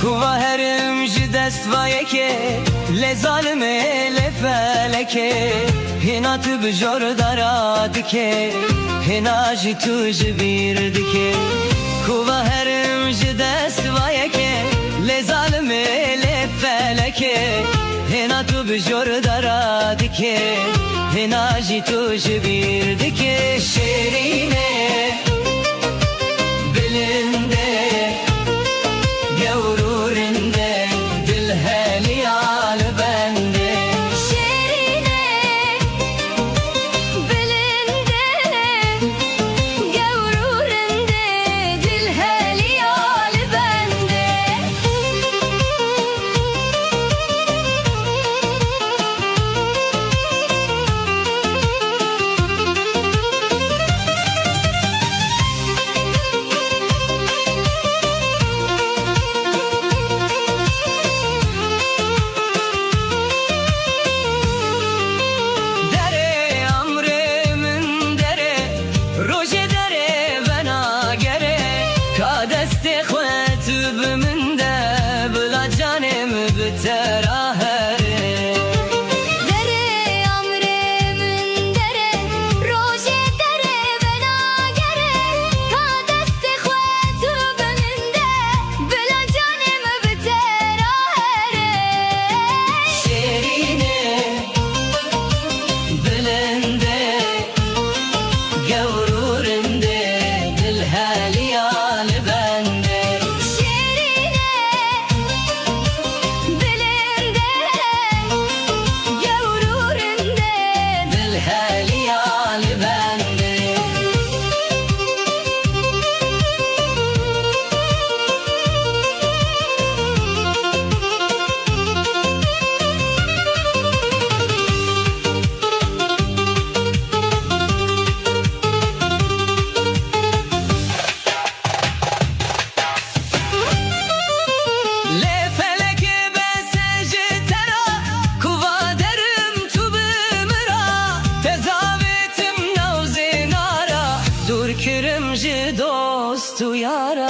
Kuva herim ji dest vayeke le zalime le feleke hina tu bijor dara dike hina ji tu ji bir dike Kuva herim ji dest vayeke le zalime le feleke hina tu bijor dara dike hina ji tu ji bir dike şerine belinde Gavurinde dil heliyal bende Şerine belinde Gavurinde dil heliyal bende Deste xwet bimin de bila canem biterahere Dere amre min dere roje dere bena gere Ka deste xwetu biminde bila canem bitera here Şerine bilinde Gavrurinde dil heliyal bende Şerine belinde Gavurinde Dil heliyal bende Le feleke beseci tera Kuva derim tu bimira Tezavetim navzinara Dur kirim ji dostu yara